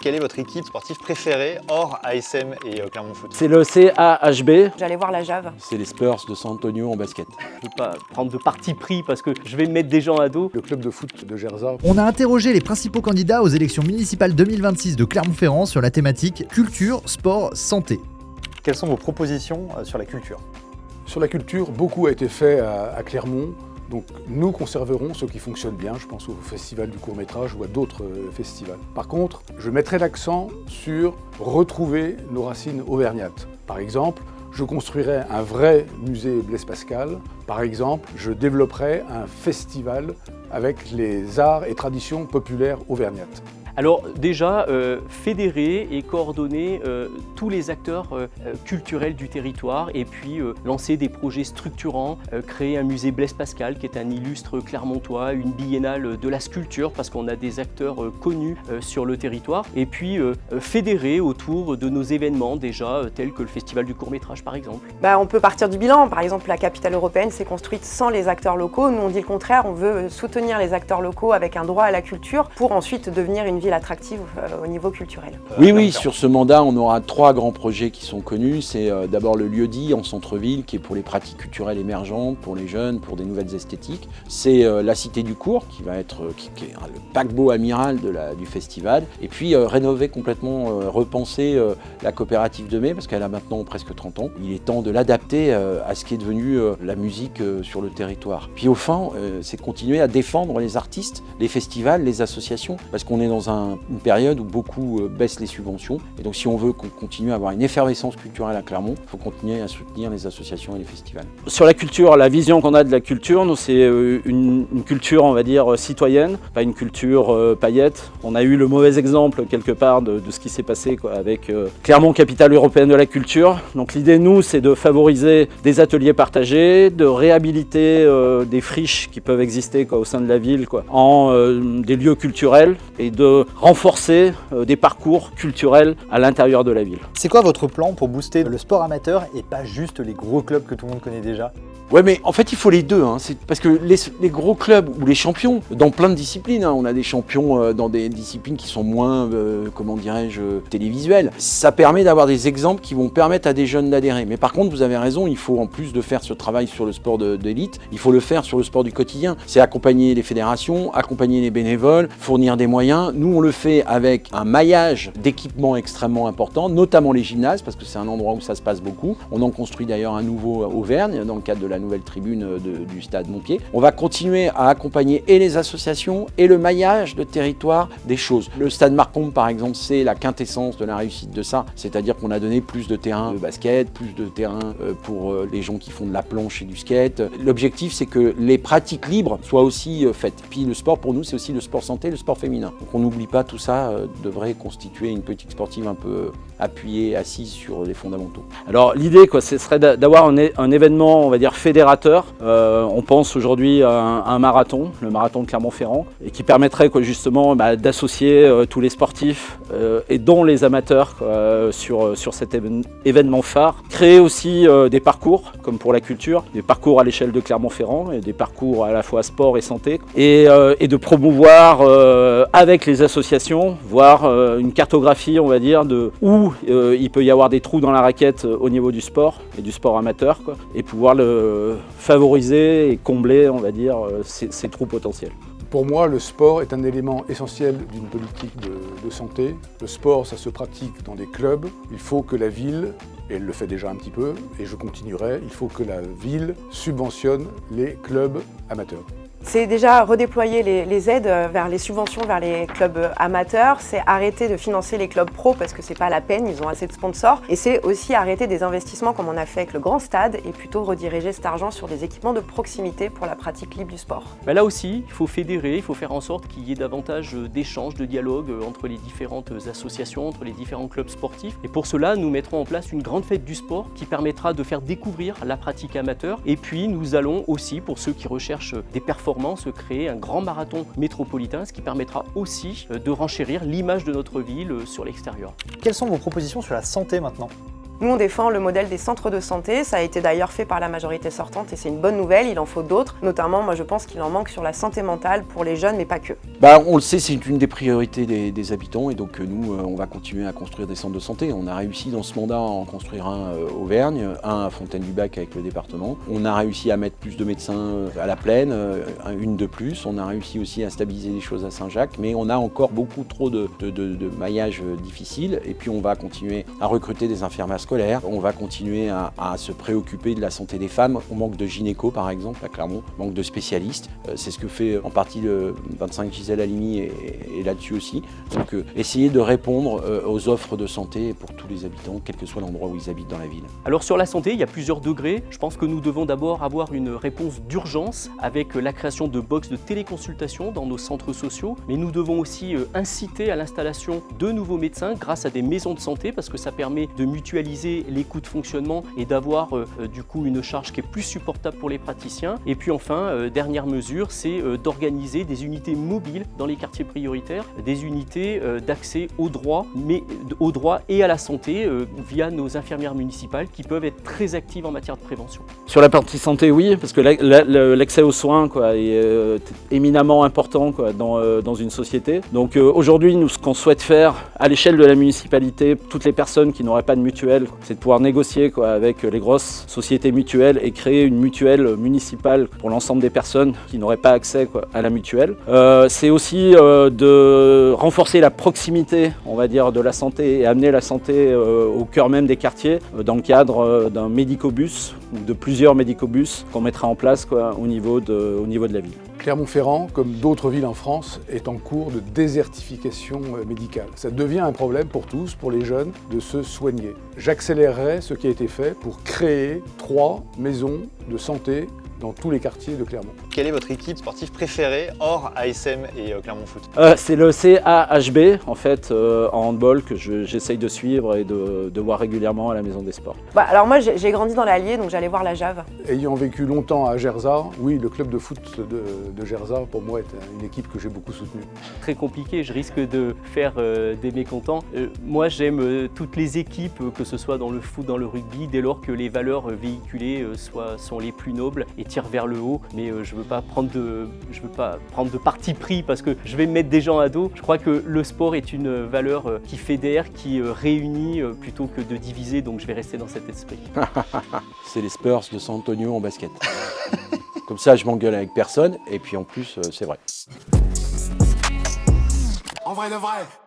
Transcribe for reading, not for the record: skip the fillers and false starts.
quelle est votre équipe sportive préférée hors ASM et Clermont Foot? C'est le CAHB. J'allais voir la Jave. C'est les Spurs de San Antonio en basket. Je ne veux pas prendre de parti pris parce que je vais mettre des gens à dos. Le club de foot de Gerzat. On a interrogé les principaux candidats aux élections municipales 2026 de Clermont-Ferrand sur la thématique culture, sport, santé. Quelles sont vos propositions sur la culture? Sur la culture, beaucoup a été fait à Clermont. Donc nous conserverons ce qui fonctionne bien, je pense au Festival du court-métrage ou à d'autres festivals. Par contre, je mettrai l'accent sur retrouver nos racines auvergnates. Par exemple, je construirai un vrai musée Blaise Pascal. Par exemple, je développerai un festival avec les arts et traditions populaires auvergnates. Alors déjà, fédérer et coordonner tous les acteurs culturels du territoire et puis lancer des projets structurants, créer un musée Blaise Pascal qui est un illustre clermontois, une biennale de la sculpture parce qu'on a des acteurs connus sur le territoire et puis fédérer autour de nos événements déjà tels que le Festival du court-métrage par exemple. On peut partir du bilan. Par exemple, la capitale européenne s'est construite sans les acteurs locaux. Nous, on dit le contraire. On veut soutenir les acteurs locaux avec un droit à la culture pour ensuite devenir une ville attractive au niveau culturel. Oui, sur ce mandat, on aura 3 grands projets qui sont connus. C'est d'abord le lieu-dit en centre-ville, qui est pour les pratiques culturelles émergentes, pour les jeunes, pour des nouvelles esthétiques. C'est la Cité du Cours, qui va être qui est le paquebot amiral du festival. Et puis rénover complètement, repenser la coopérative de mai, parce qu'elle a maintenant presque 30 ans. Il est temps de l'adapter à ce qui est devenu la musique sur le territoire. Puis au fond, c'est continuer à défendre les artistes, les festivals, les associations, parce qu'on est dans une période où beaucoup baissent les subventions. Et donc si on veut qu'on continue à avoir une effervescence culturelle à Clermont, il faut continuer à soutenir les associations et les festivals. Sur la culture, la vision qu'on a de la culture, nous c'est une culture, on va dire, citoyenne, pas une culture paillette. On a eu le mauvais exemple quelque part de ce qui s'est passé avec Clermont, capitale européenne de la culture. Donc l'idée, nous, c'est de favoriser des ateliers partagés, de réhabiliter des friches qui peuvent exister au sein de la ville en des lieux culturels et de renforcer des parcours culturels à l'intérieur de la ville. C'est quoi votre plan pour booster le sport amateur et pas juste les gros clubs que tout le monde connaît déjà? Ouais, mais en fait, il faut les deux. C'est parce que les gros clubs ou les champions, dans plein de disciplines, on a des champions dans des disciplines qui sont moins, comment dirais-je, télévisuelles. Ça permet d'avoir des exemples qui vont permettre à des jeunes d'adhérer. Mais par contre, vous avez raison, il faut en plus de faire ce travail sur le sport d'élite, il faut le faire sur le sport du quotidien. C'est accompagner les fédérations, accompagner les bénévoles, fournir des moyens. Nous, on le fait avec un maillage d'équipements extrêmement important, notamment les gymnases, parce que c'est un endroit où ça se passe beaucoup. On en construit d'ailleurs un nouveau à Auvergne, dans le cadre de la nouvelle tribune du stade Montpied. On va continuer à accompagner et les associations et le maillage de territoire des choses. Le stade Marcombe, par exemple, c'est la quintessence de la réussite de ça, c'est-à-dire qu'on a donné plus de terrains de basket, plus de terrains pour les gens qui font de la planche et du skate. L'objectif, c'est que les pratiques libres soient aussi faites. Puis le sport, pour nous, c'est aussi le sport santé, le sport féminin. Donc on n'oublie pas tout ça, devrait constituer une politique sportive un peu appuyée, assise sur les fondamentaux. Alors l'idée, ce serait d'avoir un événement, on va dire, fédérateur. On pense aujourd'hui à un marathon, le marathon de Clermont-Ferrand, et qui permettrait justement d'associer tous les sportifs et dont les amateurs sur cet événement phare. Créer aussi des parcours, comme pour la culture, des parcours à l'échelle de Clermont-Ferrand, et des parcours à la fois sport et santé, et de promouvoir avec les associations, voire une cartographie, on va dire, de où il peut y avoir des trous dans la raquette au niveau du sport et du sport amateur, et pouvoir le favoriser et combler, on va dire, ces trous potentiels. Pour moi, le sport est un élément essentiel d'une politique de santé. Le sport, ça se pratique dans des clubs. Il faut que la ville, et elle le fait déjà un petit peu, et je continuerai, il faut que la ville subventionne les clubs amateurs. C'est déjà redéployer les aides vers les subventions vers les clubs amateurs, c'est arrêter de financer les clubs pro parce que c'est pas la peine, ils ont assez de sponsors, et c'est aussi arrêter des investissements comme on a fait avec le grand stade et plutôt rediriger cet argent sur des équipements de proximité pour la pratique libre du sport. Là aussi, il faut fédérer, il faut faire en sorte qu'il y ait davantage d'échanges, de dialogue entre les différentes associations, entre les différents clubs sportifs, et pour cela, nous mettrons en place une grande fête du sport qui permettra de faire découvrir la pratique amateur, et puis nous allons aussi, pour ceux qui recherchent des performances, se créer un grand marathon métropolitain, ce qui permettra aussi de renchérir l'image de notre ville sur l'extérieur. Quelles sont vos propositions sur la santé maintenant? Nous, on défend le modèle des centres de santé. Ça a été d'ailleurs fait par la majorité sortante et c'est une bonne nouvelle. Il en faut d'autres. Notamment, moi, je pense qu'il en manque sur la santé mentale pour les jeunes, mais pas que. On le sait, c'est une des priorités des habitants et donc nous, on va continuer à construire des centres de santé. On a réussi dans ce mandat à en construire un à Auvergne, un à Fontaine-du-Bac avec le département. On a réussi à mettre plus de médecins à la Plaine, une de plus. On a réussi aussi à stabiliser les choses à Saint-Jacques, mais on a encore beaucoup trop de maillage difficile. Et puis on va continuer à recruter des infirmières scolaires. On va continuer à se préoccuper de la santé des femmes. On manque de gynéco par exemple à Clermont, on manque de spécialistes. C'est ce que fait en partie le 25 Gisèle Halimi et là-dessus aussi. Donc essayer de répondre aux offres de santé pour tous les habitants, quel que soit l'endroit où ils habitent dans la ville. Alors sur la santé, il y a plusieurs degrés. Je pense que nous devons d'abord avoir une réponse d'urgence avec la création de box de téléconsultation dans nos centres sociaux. Mais nous devons aussi inciter à l'installation de nouveaux médecins grâce à des maisons de santé parce que ça permet de mutualiser les coûts de fonctionnement et d'avoir du coup une charge qui est plus supportable pour les praticiens. Et puis enfin, dernière mesure, c'est d'organiser des unités mobiles dans les quartiers prioritaires, des unités d'accès aux droits, mais aux droits et à la santé via nos infirmières municipales qui peuvent être très actives en matière de prévention. Sur la partie santé, oui, parce que l'accès aux soins est éminemment important dans une société. Donc aujourd'hui, nous, ce qu'on souhaite faire à l'échelle de la municipalité, toutes les personnes qui n'auraient pas de mutuelle, c'est de pouvoir négocier avec les grosses sociétés mutuelles et créer une mutuelle municipale pour l'ensemble des personnes qui n'auraient pas accès à la mutuelle. C'est aussi de renforcer la proximité, on va dire, de la santé et amener la santé au cœur même des quartiers dans le cadre d'un médicobus ou de plusieurs médicobus qu'on mettra en place au niveau de la ville. Clermont-Ferrand, comme d'autres villes en France, est en cours de désertification médicale. Ça devient un problème pour tous, pour les jeunes, de se soigner. J'accélérerai ce qui a été fait pour créer 3 maisons de santé dans tous les quartiers de Clermont. Quelle est votre équipe sportive préférée hors ASM et Clermont Foot? C'est le CAHB en fait en handball que j'essaye de suivre et de voir régulièrement à la Maison des Sports. Alors moi j'ai grandi dans l'Allier donc j'allais voir la Jave. Ayant vécu longtemps à Gerzat, oui, le club de foot de Gerzat pour moi est une équipe que j'ai beaucoup soutenue. Très compliqué, je risque de faire des mécontents. Moi j'aime toutes les équipes, que ce soit dans le foot, dans le rugby, dès lors que les valeurs véhiculées sont les plus nobles et tirent vers le haut, mais je veux pas prendre de parti pris parce que je vais mettre des gens à dos. Je crois que le sport est une valeur qui fédère, qui réunit plutôt que de diviser, donc je vais rester dans cet esprit. C'est les Spurs de San Antonio en basket. Comme ça, je m'engueule avec personne et puis en plus, c'est vrai. En vrai de vrai.